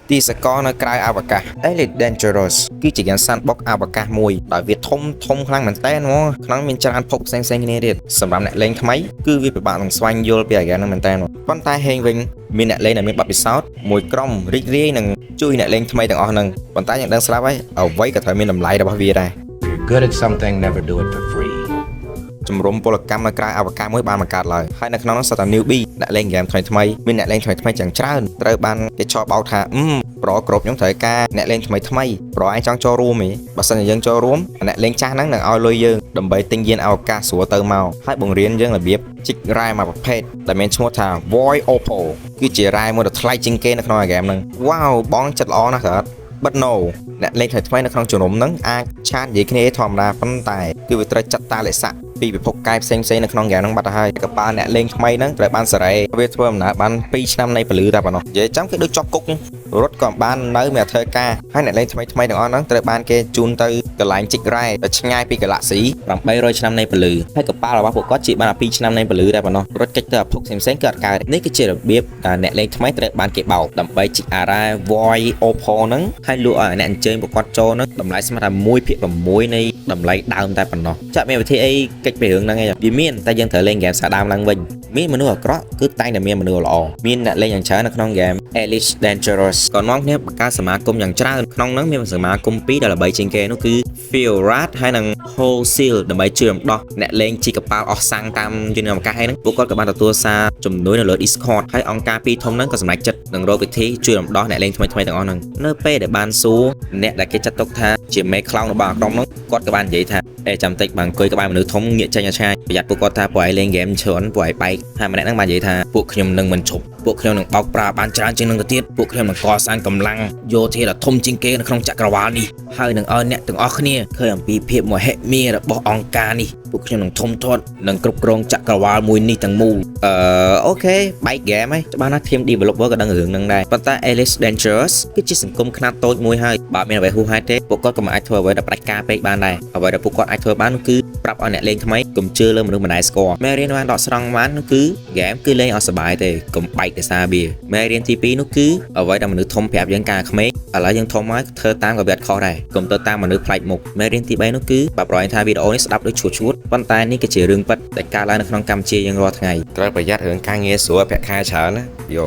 ទីសកលនៅក្រៅអវកាស Elite Dangerous គឺជាយ៉ាងសានបុកអវកាសមួយដោយវាធំខ្លាំងមែនតើហ្មងក្នុងមានច្រើនភពផ្សេងគ្នាទៀតសម្រាប់អ្នកលេងថ្មីគឺវាពិបាកនឹងស្វែងយល់ពីអាហ្គេមហ្នឹងមែនតើប៉ុន្តែហេងវិញមានអ្នកលេងដែលមានបទពិសោធន៍មួយក្រុមរីករាយនឹងជួយអ្នកលេងថ្មីទាំងអស់ហ្នឹងប៉ុន្តែយ៉ាងដឹងស្រាប់ហើយអ្វីក៏ត្រូវមានតម្លៃរបស់វាដែរ You're good at something, never do it for free. ជំរំពលកម្មនៅក្រៅអវកាសមួយបានបង្កើតឡើងហើយនៅក្នុងនោះសត្វតែ newbie អ្នកលេងហ្គេមថ្មីមានអ្នកលេងថ្មីយ៉ាងច្រើនត្រូវបានគេឆោបោកថាប្រគ្រប់ខ្ញុំត្រូវការអ្នកលេងថ្មីប្រឯងចង់ចូលរួមទេបើសិនជាយើងចូលរួមអ្នកលេងចាស់ហ្នឹងនឹងឲ្យលុយយើងដើម្បីទិញយានអវកាសស្រួលទៅមកហើយបង្រៀនយើងរបៀបជីករ៉ែមួយប្រភេទដែលមានឈ្មោះថា Void Opal គឺជារ៉ែមួយដ៏ថ្លៃជាងគេនៅក្នុងហ្គេមហ្នឹងវ៉ាវបងចិត្តល្អណាស់ស្អាតbut no អ្នកលេងថ្មីនៅក្នុងជំរំហ្នឹងអាចឆាតនិយាយគ្នាធម្មតាប៉ុន្តែគឺវាត្រូវចាត់តាលេខពីពិភពកាយផ្សេងនៅក្នុងហ្គេមហ្នឹងបាត់ទៅហើយកប៉ាល់អ្នកលេងថ្មីហ្នឹងត្រូវបានសេរីវាធ្វើដំណើរបាន2ឆ្នាំនៃពលឺតែប៉ុណ្ណោះនិយាយចាំគេដូចជាប់គុករត់ក៏បាននៅមានធ្វើការហើយអ្នកលេងថ្មីទាំងអស់ហ្នឹងត្រូវបានគេជូនទៅកន្លែងជីករ៉ែដែលឆ្ងាយពីកាឡាក់ស៊ី800ឆ្នាំនៃពលឺហើយកប៉ាល់របស់ពួកគាត់ជាបាន2ឆ្នាំនៃពលឺតែប៉ុណ្ណោះរត់កិច្ចទៅភពផ្សេងគឺអត់កើតនេះគឺជារបៀបអ្នកលេងថ្មីត្រូវបានគេបោកដើម្បីជីកអារ៉ា Void Opal ហ្នឹងហើយលក់ឲ្យអ្នកអញ្ជើញពួកគាត់ចូលហ្នឹងតម្លៃស្មើតែ1/6នៃតម្លៃដើមតែប៉ុណ្ណោះចាក់មានវិធីអីកិច្ចពីរឿងហ្នឹងឯងវាមានតែយើងត្រូវលេងហ្គេមសាដើមឡើងវិញមានមនុស្សអាក្រក់គឺតែងតែមានមនុស្សល្អមានអ្នកលេងយ៉ាងច្រើននៅក្នុងហ្គេម Elite Dangerous ក៏នាំគ្នាបង្កើតសមាគមយ៉ាងច្រើនក្នុងហ្នឹងមានសមាគម2ដែលល្បីជាងគេនោះគឺ Fiorad ហើយនិង Wholesale ដើម្បីជួយរំដោះអ្នកលេងជីកប៉ាល់អស់សាំងតាមយន្តអវកាសហ្នឹងពួកគាត់ក៏បានទទួលសារជំនួយនៅលើ Discord ហើយអង្គការពីរធំហ្នឹងក៏សម្រេចចិត្តនឹងរកវិធីជួយរំដោះអ្នកលេងថ្មីទាំងអស់ហ្នឹងនៅពេលដែលបានសួរអ្នកដែលគេចាត់ទុកថាជាមេខ្លោងរបស់ក្រុមហ្នឹងគាត់ក៏បាននិយាយថាចាំតិចបានអង្គុយក្បែរមនុស្សធំងាកចេញឲ្យឆ្ងាយប្រយ័ត្នពួកគាត់ថាពួកឯងលេងហ្គេមច្រើនពួកឯងបែកហើយម្នាក់ហ្នឹងបាននិយាយថាពួកខ្ញុំនឹងមិនឈប់ពួកខ្ញុំនឹងបោកប្រាស់បានច្រើនជាងនឹងទៅទៀតពួកខ្ញុំនឹងកសាងកម្លាំងយោធាដ៏ធំជាងគេនៅក្នុងចក្រវាឡនេះហើយនឹងឲ្យអ្នកទាំងអស់គ្នាឃើញអំពីភាពមហិមារបស់អង្គការនេះពួកខ្ញុំនឹងធំធាត់នឹងគ្រប់គ្រងចក្រវាឡមួយនេះទាំងមូលអូខេបែកហ្គេមហើយច្បាស់ណាស់ team developer ក៏ដឹងរឿងហ្នឹងដែរប៉ុន្តែ Elite Dangerous គឺជាសង្គមខ្នាតតូចមួយហើយបើមានអ្វីហួសហេតុទេពួកគាត់ក៏មិនអាចធ្វើអ្វីដែលផ្ដាច់ការពេកបានដែរអ្វីដែលពួកគាត់អាចធ្វើបាននោះគឺប្រាប់ឲ្យអ្នកលេងថ្មីកុំជឿលើមនុស្សម្ដាយស្គាល់មេរៀនបានដកស្រង់បាននោះគឺហ្គេមគឺលេងឲ្យសប្បាយទេកុំបែកដោយសារវាមេរៀនទី2នោះគឺអ្វីដែលមនុស្សធំប្រាប់យើងកាលក្មេងឥឡូវយើងធំហើយធ្វើតាមក៏វាអត់ខុសដែរកុំទៅតាមមនុស្សប្លែកមុខមេរៀនទី3នោះគឺបើប្រហែលថាវីដេអូនេះស្ដាប់ដូចឈួតប៉ុន្តែនេះគឺជារឿងពិតដែលកើតឡើងនៅក្នុងកម្ពុជាយើងរាល់ថ្ងៃត្រូវប្រយ័ត្នរឿងការងារស្រួលប្រាក់ខែច្រើនណាយោ